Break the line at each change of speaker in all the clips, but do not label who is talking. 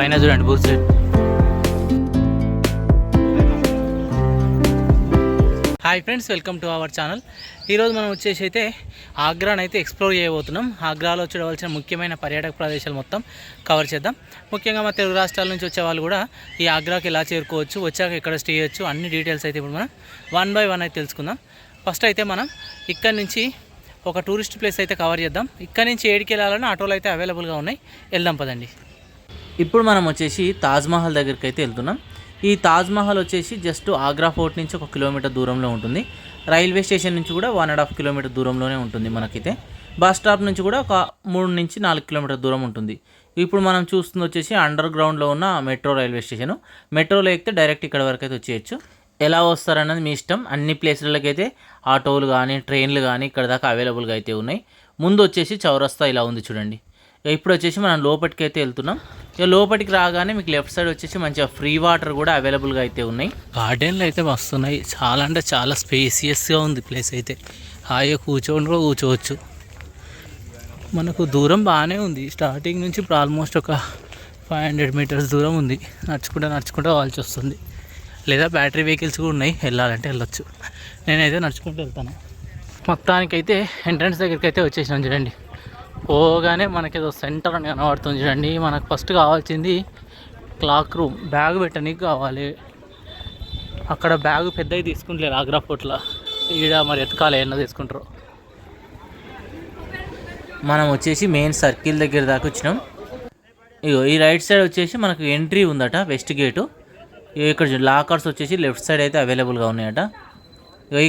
పైన చూడండి Burj. Hi friends, welcome to our channel. ఈరోజు మనం వచ్చేసి అయితే ఆగ్రాని అయితే ఎక్స్ప్లోర్ చేయబోతున్నాం. ఆగ్రాలో చూడవలసిన ముఖ్యమైన పర్యాటక ప్రదేశాలు మొత్తం కవర్ చేద్దాం. ముఖ్యంగా మా తెలుగు రాష్ట్రాల నుంచి వచ్చే వాళ్ళు కూడా ఈ ఆగ్రాకి ఎలా చేరుకోవచ్చు, వచ్చాక ఎక్కడ స్టే చేయొచ్చు, అన్ని డీటెయిల్స్ అయితే ఇప్పుడు మనం 1 by 1 అయితే తెలుసుకుందాం. ఫస్ట్ అయితే మనం ఇక్కడ నుంచి ఒక టూరిస్ట్ ప్లేస్ అయితే కవర్ చేద్దాం. ఇక్కడ నుంచి ఏడికి వెళ్ళాలని ఆటోలు అయితే అవైలబుల్గా ఉన్నాయి, వెళ్దాం పదండి. ఇప్పుడు మనం వచ్చేసి తాజ్మహల్ దగ్గరికి అయితే వెళ్తున్నాం. ఈ తాజ్మహల్ వచ్చేసి జస్ట్ ఆగ్రా ఫోర్ట్ నుంచి 1 కిలోమీటర్ దూరంలో ఉంటుంది. రైల్వే స్టేషన్ నుంచి కూడా 1.5 కిలోమీటర్ దూరంలోనే ఉంటుంది మనకైతే. బస్ స్టాప్ నుంచి కూడా ఒక 3 నుంచి 4 కిలోమీటర్ దూరం ఉంటుంది. ఇప్పుడు మనం చూస్తుంది వచ్చేసి అండర్ గ్రౌండ్లో ఉన్న మెట్రో రైల్వే స్టేషన్. మెట్రోలో ఎక్కితే డైరెక్ట్ ఇక్కడ వరకు అయితే వచ్చేయచ్చు. ఎలా వస్తారన్నది మీ ఇష్టం. అన్ని ప్లేసులకి అయితే ఆటోలు కానీ ట్రైన్లు కానీ ఇక్కడ దాకా అవైలబుల్గా అయితే ఉన్నాయి. ముందు వచ్చేసి చౌరస్తా ఇలా ఉంది చూడండి. ఇప్పుడు వచ్చేసి మనం లోపలికి అయితే వెళ్తున్నాం. ఇక లోపలికి రాగానే మీకు లెఫ్ట్ సైడ్ వచ్చేసి మంచిగా ఫ్రీ వాటర్ కూడా అవైలబుల్గా అయితే ఉన్నాయి. గార్డెన్లు అయితే వస్తున్నాయి. చాలా అంటే చాలా స్పేసియస్గా ఉంది ప్లేస్ అయితే. హాయిగా కూర్చోవచ్చు. మనకు దూరం బాగానే ఉంది. స్టార్టింగ్ నుంచి ఇప్పుడు ఆల్మోస్ట్ ఒక 500 మీటర్స్ దూరం ఉంది. నడుచుకుంటూ వెళ్ళాల్సి వస్తుంది. లేదా బ్యాటరీ వెహికల్స్ కూడా ఉన్నాయి, వెళ్ళాలంటే వెళ్ళొచ్చు. నేనైతే నడుచుకుంటూ వెళ్తాను. మొత్తానికైతే ఎంట్రన్స్ దగ్గరికి అయితే వచ్చేసినాం చూడండి. పోగానే మనకి ఏదో సెంటర్ అని కనబడుతుంది చూడండి. మనకు ఫస్ట్ కావాల్సింది క్లాక్ రూమ్. బ్యాగ్ పెట్టడానికి కావాలి. అక్కడ బ్యాగ్ పెద్దవి తీసుకుంటలేరు ఆగ్రా ఫోర్ట్లో. ఈడ మరి ఎతకాలి ఎన్నో తీసుకుంటారు. మనం వచ్చేసి మెయిన్ సర్కిల్ దగ్గర దాకా వచ్చినాం. ఇగో ఈ రైట్ సైడ్ వచ్చేసి మనకు ఎంట్రీ ఉందట, వెస్ట్ గేటు. ఇక్కడ లాకర్స్ వచ్చేసి లెఫ్ట్ సైడ్ అయితే అవైలబుల్గా ఉన్నాయట.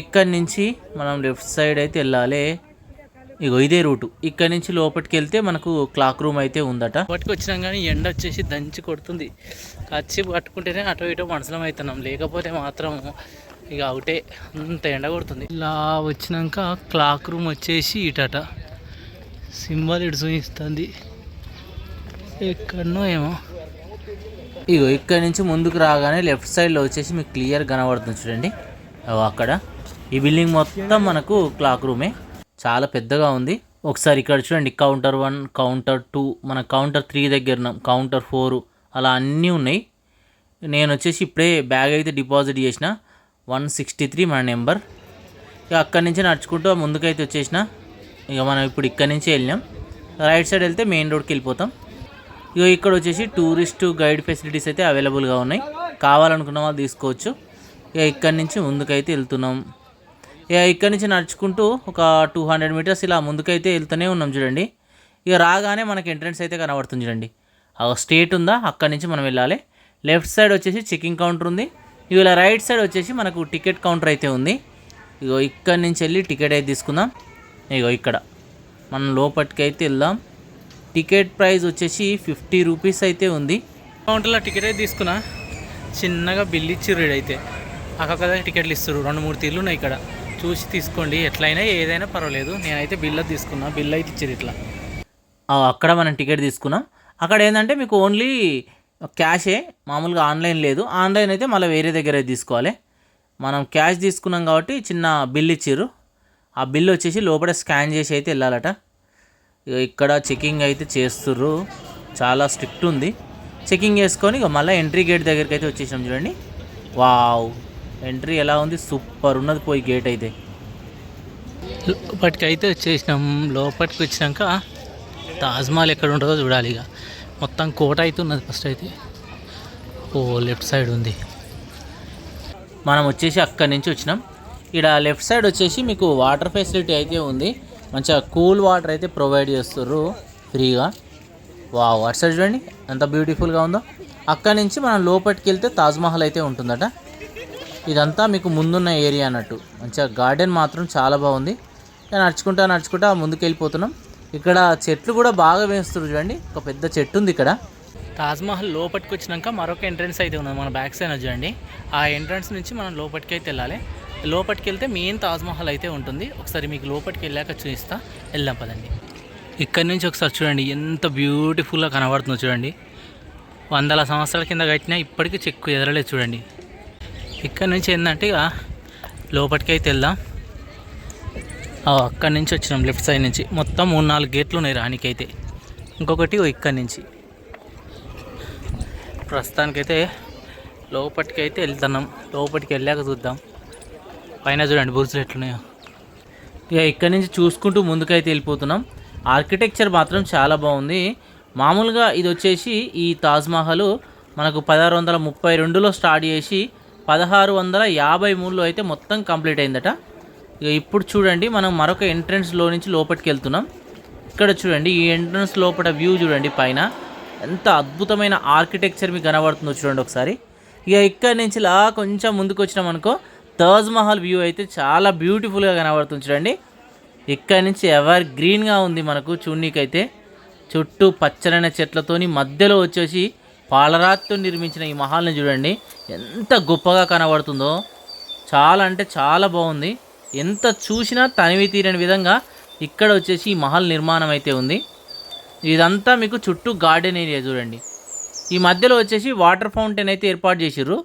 ఇక్కడి నుంచి మనం లెఫ్ట్ సైడ్ అయితే వెళ్ళాలి. ఇగో ఇదే రూటు. ఇక్కడ నుంచి లోపలికి వెళ్తే మనకు క్లాక్ రూమ్ అయితే ఉందట. పట్టుకు వచ్చినాం కానీ ఎండ వచ్చేసి దంచి కొడుతుంది. కచ్చి పట్టుకుంటేనే అటో ఇటో మనసులం అవుతున్నాం, లేకపోతే మాత్రం ఇక అవుటే, అంత ఎండ కొడుతుంది. ఇలా వచ్చినాక క్లాక్ రూమ్ వచ్చేసి ఇటట. సింబల్ ఇటు చూపిస్తుంది, ఎక్కడనో ఏమో. ఇగో ఇక్కడ నుంచి ముందుకు రాగానే లెఫ్ట్ సైడ్లో వచ్చేసి మీకు క్లియర్ కనబడుతుంది చూడండి. అక్కడ ఈ బిల్డింగ్ మొత్తం మనకు క్లాక్ రూమే. చాలా పెద్దగా ఉంది. ఒకసారి ఇక్కడ చూడండి, కౌంటర్ 1, కౌంటర్ 2, మన కౌంటర్ 3 దగ్గర ఉన్నాం, కౌంటర్ 4 అలా అన్నీ ఉన్నాయి. నేను వచ్చేసి ఇప్పుడే బ్యాగ్ అయితే డిపాజిట్ చేసిన. 163 మన నెంబర్. ఇక అక్కడి నుంచి నడుచుకుంటూ ముందుకైతే వచ్చేసిన. ఇక మనం ఇప్పుడు ఇక్కడి నుంచి వెళ్ళినాం. రైట్ సైడ్ వెళ్తే మెయిన్ రోడ్కి వెళ్ళిపోతాం. ఇక ఇక్కడ వచ్చేసి టూరిస్ట్ గైడ్ ఫెసిలిటీస్ అయితే అవైలబుల్గా ఉన్నాయి. కావాలనుకున్న వాళ్ళు తీసుకోవచ్చు. ఇక ఇక్కడి నుంచి ముందుకైతే వెళ్తున్నాం. ఇక ఇక్కడి నుంచి నడుచుకుంటూ ఒక 200 మీటర్స్ ఇలా ముందుకైతే వెళ్తూనే ఉన్నాం చూడండి. ఇక రాగానే మనకి ఎంట్రన్స్ అయితే కనబడుతుంది చూడండి. స్ట్రేట్ ఉందా, అక్కడి నుంచి మనం వెళ్ళాలి. లెఫ్ట్ సైడ్ వచ్చేసి చెకింగ్ కౌంటర్ ఉంది. ఇక ఇలా రైట్ సైడ్ వచ్చేసి మనకు టికెట్ కౌంటర్ అయితే ఉంది. ఇగో ఇక్కడి నుంచి వెళ్ళి టికెట్ అయితే తీసుకుందాం. ఇగో ఇక్కడ మనం లోపలికి అయితే వెళ్దాం. టికెట్ ప్రైస్ వచ్చేసి 50 రూపీస్ అయితే ఉంది. కౌంటర్లో టికెట్ అయితే తీసుకున్నా. చిన్నగా బిల్ ఇచ్చిర్రు. అయితే అక్కడ టికెట్లు ఇస్తారు. 2-3 తీర్లు ఉన్నాయి ఇక్కడ, చూసి తీసుకోండి. ఎట్లయినా ఏదైనా పర్వాలేదు. నేనైతే బిల్ తీసుకున్నా. బిల్ అయితే ఇచ్చారు ఇట్లా. అక్కడ మనం టికెట్ తీసుకున్నాం. అక్కడ ఏంటంటే మీకు ఓన్లీ క్యాషే, మామూలుగా ఆన్లైన్ లేదు. ఆన్లైన్ అయితే మళ్ళీ వేరే దగ్గర తీసుకోవాలి. మనం క్యాష్ తీసుకున్నాం కాబట్టి చిన్న బిల్ ఇచ్చారు. ఆ బిల్ వచ్చేసి లోపల స్కాన్ చేసి అయితే వెళ్ళాలట. ఇక్కడ చెకింగ్ అయితే చేస్తుర్రు. చాలా స్ట్రిక్ట్ ఉంది. చెకింగ్ చేసుకొని ఇక మళ్ళీ ఎంట్రీ గేట్ దగ్గరికి అయితే వచ్చేసాం చూడండి. వావ్, ఎంట్రీ ఎలా ఉంది, సూపర్ ఉన్నది. పోయి గేట్ అయితే లోపలికి అయితే వచ్చేసినాం. లోపలికి వచ్చినాక తాజ్మహల్ ఎక్కడ ఉంటుందో చూడాలి. ఇక మొత్తం కోట అయితే ఉన్నది. ఫస్ట్ అయితే లెఫ్ట్ సైడ్ ఉంది. మనం వచ్చేసి అక్కడి నుంచి వచ్చినాం. ఇక్కడ లెఫ్ట్ సైడ్ వచ్చేసి మీకు వాటర్ ఫెసిలిటీ అయితే ఉంది. మంచిగా కూల్ వాటర్ అయితే ప్రొవైడ్ చేస్తారు ఫ్రీగా. వావ్, అటు సైడ్ చూడండి ఎంత బ్యూటిఫుల్గా ఉందో. అక్కడి నుంచి మనం లోపలికి వెళ్తే తాజ్మహల్ అయితే ఉంటుందట. ఇదంతా మీకు ముందున్న ఏరియా అన్నట్టు. మంచిగా గార్డెన్ మాత్రం చాలా బాగుంది. నడుచుకుంటా ముందుకు వెళ్ళిపోతున్నాం. ఇక్కడ చెట్లు కూడా బాగా వేస్తారు చూడండి. ఒక పెద్ద చెట్టు ఉంది ఇక్కడ. తాజ్మహల్ లోపలికి వచ్చినాక మరొక ఎంట్రన్స్ అయితే ఉన్నది మన బ్యాక్ సైడ్ చూడండి. ఆ ఎంట్రన్స్ నుంచి మనం లోపలికి అయితే వెళ్ళాలి. లోపలికి వెళ్తే మెయిన్ తాజ్మహల్ అయితే ఉంటుంది. ఒకసారి మీకు లోపలికి వెళ్ళాక చూపిస్తా, వెళ్దాం పదండి. ఇక్కడ నుంచి ఒకసారి చూడండి ఎంత బ్యూటిఫుల్గా కనబడుతుందో చూడండి. 100 సంవత్సరాల కింద కట్టినా ఇప్పటికీ చెక్కు ఎదరలేదు చూడండి. ఇక్కడ నుంచి ఏంటంటే ఇక లోపలికి అయితే వెళ్దాం. అక్కడి నుంచి వచ్చినాం లెఫ్ట్ సైడ్ నుంచి. మొత్తం 3-4 గేట్లు ఉన్నాయి రానికైతే. ఇంకొకటి ఇక్కడి నుంచి ప్రస్తుతానికైతే లోపలికి వెళ్తున్నాం. లోపలికి వెళ్ళాక చూద్దాం. పైన చూడండి బుర్జులు ఎట్లున్నాయో. ఇక ఇక్కడ నుంచి చూసుకుంటూ ముందుకైతే వెళ్ళిపోతున్నాం. ఆర్కిటెక్చర్ మాత్రం చాలా బాగుంది. మామూలుగా ఇది వచ్చేసి ఈ తాజ్మహల్ మనకు 1632లో స్టార్ట్ చేసి 1653లో అయితే మొత్తం కంప్లీట్ అయిందట. ఇక ఇప్పుడు చూడండి మనం మరొక ఎంట్రన్స్లో నుంచి లోపలికి వెళ్తున్నాం. ఇక్కడ చూడండి ఈ ఎంట్రన్స్ లోపల వ్యూ చూడండి, పైన ఎంత అద్భుతమైన ఆర్కిటెక్చర్ మీకు కనబడుతుందో చూడండి ఒకసారి. ఇక ఇక్కడ నుంచి ఇలా కొంచెం ముందుకు వచ్చినాం అనుకో, తాజ్మహల్ వ్యూ అయితే చాలా బ్యూటిఫుల్గా కనబడుతుంది చూడండి. ఇక్కడ నుంచి ఎవర్ గ్రీన్గా ఉంది మనకు చూడనీకైతే. చుట్టూ పచ్చనైన చెట్లతోని మధ్యలో వచ్చేసి పాలరాతితో నిర్మించిన ఈ మహల్ని చూడండి ఎంత గొప్పగా కనబడుతుందో. చాలా అంటే చాలా బాగుంది. ఎంత చూసినా తనివి తీరని విధంగా ఇక్కడ వచ్చేసి ఈ మహల్ నిర్మాణం అయితే ఉంది. ఇదంతా మీకు చుట్టూ గార్డెన్ ఏరియా చూడండి. ఈ మధ్యలో వచ్చేసి వాటర్ ఫౌంటైన్ అయితే ఏర్పాటు చేసిర్రు.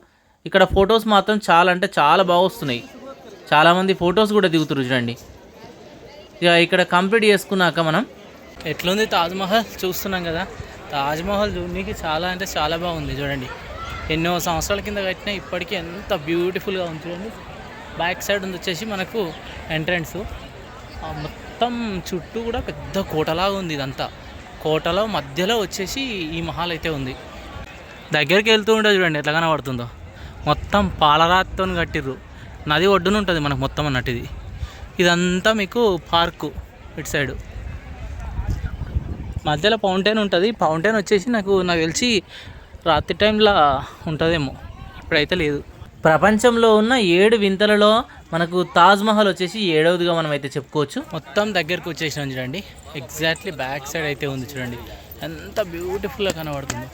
ఇక్కడ ఫొటోస్ మాత్రం చాలా అంటే చాలా బాగా వస్తున్నాయి. చాలామంది ఫొటోస్ కూడా దిగుతారు చూడండి. ఇక ఇక్కడ కంప్లీట్ చేసుకున్నాక మనం ఎట్లుంది తాజ్మహల్ చూస్తున్నాం కదా. తాజ్మహల్ చూడడానికి చాలా అంటే చాలా బాగుంది చూడండి. ఎన్నో సంవత్సరాల కింద కట్టినా ఇప్పటికీ ఎంత బ్యూటిఫుల్గా ఉంది చూడండి. బ్యాక్ సైడ్ వచ్చేసి మనకు ఎంట్రన్స్. మొత్తం చుట్టూ కూడా పెద్ద కోటలాగా ఉంది. ఇదంతా కోటలో మధ్యలో వచ్చేసి ఈ మహల్ అయితే ఉంది. దగ్గరికి వెళ్తూ ఉంటే చూడండి ఎట్లా కనబడుతుందో. మొత్తం పాలరాతితో కట్టిర్రు. నది ఒడ్డున ఉంటుంది మనకు మొత్తం అన్నట్టు. ఇదంతా మీకు పార్కు. ఇటు సైడు మధ్యలో ఫౌంటైన్ ఉంటుంది. ఫౌంటైన్ వచ్చేసి నాకు తెలిసి రాత్రి టైంలో ఉంటుందేమో, ఇప్పుడైతే లేదు. ప్రపంచంలో ఉన్న 7 వింతలలో మనకు తాజ్మహల్ వచ్చేసి 7వదిగా మనం అయితే చెప్పుకోవచ్చు. మొత్తం దగ్గరకు వచ్చేసినాం చూడండి. ఎగ్జాక్ట్లీ బ్యాక్ సైడ్ అయితే ఉంది చూడండి ఎంత బ్యూటిఫుల్గా కనబడుతుందో.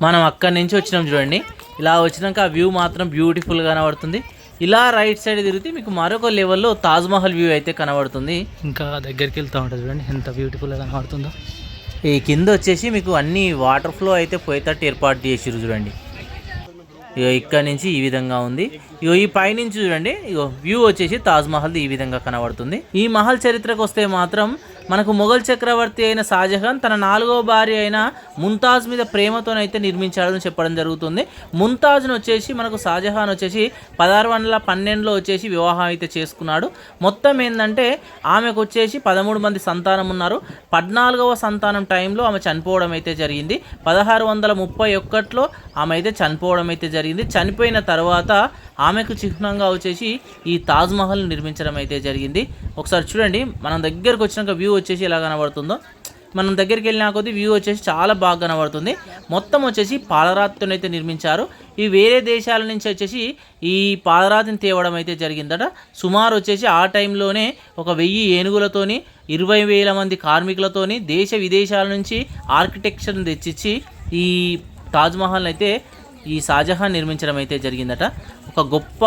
మనం అక్కడి నుంచి వచ్చినాం చూడండి. ఇలా వచ్చినాక ఆ వ్యూ మాత్రం బ్యూటిఫుల్గా కనబడుతుంది. ఇలా రైట్ సైడ్ తిరిగితే మీకు మరొక లెవెల్లో తాజ్మహల్ వ్యూ అయితే కనబడుతుంది. ఇంకా దగ్గరికి వెళ్తూ ఉంటుంది చూడండి ఎంత బ్యూటిఫుల్గా కనబడుతుందో. ఈ కింద వచ్చేసి మీకు అన్ని వాటర్ ఫ్లో అయితే పోయేటట్టు ఏర్పాటు చేసిరు చూడండి. ఇగో ఇక్కడ నుంచి ఈ విధంగా ఉంది. ఇగో ఈ పైనుంచి చూడండి, ఇగో వ్యూ వచ్చేసి తాజ్మహల్ది ఈ విధంగా కనబడుతుంది. ఈ మహల్ చరిత్రకు వస్తే మాత్రం మనకు మొఘల్ చక్రవర్తి అయిన షాజహాన్ తన 4వ భార్య అయిన ముంతాజ్ మీద ప్రేమతోనైతే నిర్మించాడని చెప్పడం జరుగుతుంది. ముంతాజ్ను వచ్చేసి మనకు షాజహాన్ వచ్చేసి 1612లో వచ్చేసి వివాహం అయితే చేసుకున్నాడు. మొత్తం ఏంటంటే ఆమెకు వచ్చేసి 13 మంది సంతానం ఉన్నారు. 14వ సంతానం టైంలో ఆమె చనిపోవడం అయితే జరిగింది. 1631లో ఆమె అయితే చనిపోవడం అయితే జరిగింది. చనిపోయిన తర్వాత ఆమెకు చిహ్నంగా వచ్చేసి ఈ తాజ్మహల్ నిర్మించడం అయితే జరిగింది. ఒకసారి చూడండి మనం దగ్గరకు వచ్చినాక వ్యూ వచ్చేసి ఎలా కనబడుతుందో. మనం దగ్గరికి వెళ్ళిన కొద్దీ వ్యూ వచ్చేసి చాలా బాగా కనబడుతుంది. మొత్తం వచ్చేసి పాలరాతితోనైతే నిర్మించారు. ఈ వేరే దేశాల నుంచి వచ్చేసి ఈ పాలరాతిని తేవడం అయితే జరిగిందట. సుమారు వచ్చేసి ఆ టైంలోనే 1000 ఏనుగులతోని 20,000 మంది కార్మికులతోని దేశ విదేశాల నుంచి ఆర్కిటెక్చర్ని తెచ్చిచ్చి ఈ తాజ్మహల్ని అయితే ఈ షాజహాన్ నిర్మించడం అయితే జరిగిందట. ఒక గొప్ప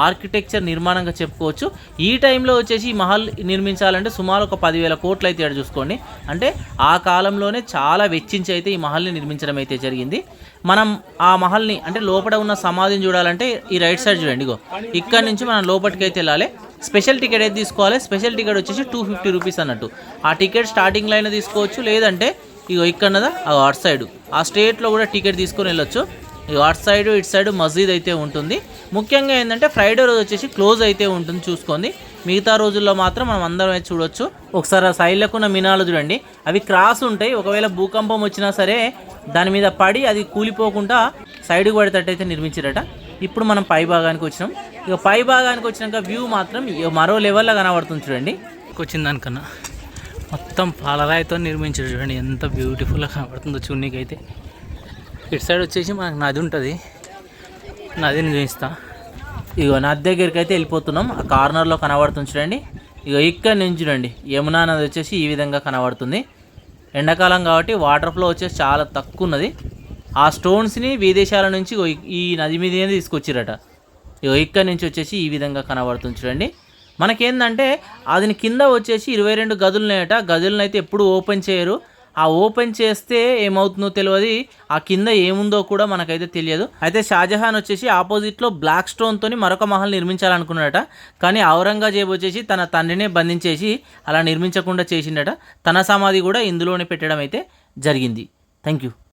ఆర్కిటెక్చర్ నిర్మాణంగా చెప్పుకోవచ్చు. ఈ టైంలో వచ్చేసి ఈ మహల్ నిర్మించాలంటే సుమారు ఒక 10,000 కోట్లు అయితే చూసుకోండి. అంటే ఆ కాలంలోనే చాలా వెచ్చించి అయితే ఈ మహల్ని నిర్మించడం అయితే జరిగింది. మనం ఆ మహల్ని అంటే లోపల ఉన్న సమాధిని చూడాలంటే ఈ రైట్ సైడ్ చూడండి. ఇగో ఇక్కడ నుంచి మనం లోపలికి అయితే వెళ్ళాలి. స్పెషల్ టికెట్ అయితే తీసుకోవాలి. స్పెషల్ టికెట్ వచ్చేసి 250 రూపీస్ అన్నట్టు. ఆ టికెట్ స్టార్టింగ్ లైన్ తీసుకోవచ్చు, లేదంటే ఇగో ఇక్కడ అటు సైడ్ ఆ స్టేట్లో కూడా టికెట్ తీసుకొని వెళ్ళొచ్చు. అటు సైడ్ ఇటు సైడ్ మస్జిద్ అయితే ఉంటుంది. ముఖ్యంగా ఏంటంటే ఫ్రైడే రోజు వచ్చేసి క్లోజ్ అయితే ఉంటుంది చూసుకోండి. మిగతా రోజుల్లో మాత్రం మనం అందరం అయితే చూడొచ్చు. ఒకసారి ఆ సైడ్లకు ఉన్న మినాలు చూడండి, అవి క్రాస్ ఉంటాయి. ఒకవేళ భూకంపం వచ్చినా సరే దాని మీద పడి అది కూలిపోకుండా సైడ్కి పడేటట్టయితే నిర్మించారట. ఇప్పుడు మనం పై భాగానికి వచ్చినాం. ఇక పై భాగానికి వచ్చినాక వ్యూ మాత్రం మరో లెవెల్లో కనబడుతుంది చూడండి. వచ్చిన దానికన్నా మొత్తం పాలరాయితో నిర్మించారు చూడండి ఎంత బ్యూటిఫుల్గా కనబడుతుందో చూడనీకైతే. ఇటు సైడ్ వచ్చేసి మనకు నది ఉంటుంది, నదిని చూపిస్తా. ఇగో నది దగ్గరికి అయితే వెళ్ళిపోతున్నాం. ఆ కార్నర్లో కనబడుతుంది చూడండి. ఇగో ఇక్కడ నుంచి చూడండి యమునా నది వచ్చేసి ఈ విధంగా కనబడుతుంది. ఎండాకాలం కాబట్టి వాటర్ ఫ్లో వచ్చేసి చాలా తక్కువ ఉన్నది. ఆ స్టోన్స్ని విదేశాల నుంచి ఈ నది మీదే తీసుకొచ్చిరట. ఇగో ఇక్కడ నుంచి వచ్చేసి ఈ విధంగా కనబడుతుంది చూడండి. మనకేందంటే అది కింద వచ్చేసి 22 గదులు ఉన్నాయట. గదులను అయితే ఎప్పుడు ఓపెన్ చేయరు. ఆ ఓపెన్ చేస్తే ఏమవుతుందో తెలియదు, ఆ కింద ఏముందో కూడా మనకైతే తెలియదు. అయితే షాజహాన్ వచ్చేసి ఆపోజిట్లో బ్లాక్ స్టోన్తో మరొక మహల్ నిర్మించాలనుకున్నాడట. కానీ ఔరంగజేబు వచ్చేసి తన తండ్రినే బంధించేసి అలా నిర్మించకుండా చేసిండట. తన సమాధి కూడా ఇందులోనే పెట్టడం అయితే జరిగింది. Thank you.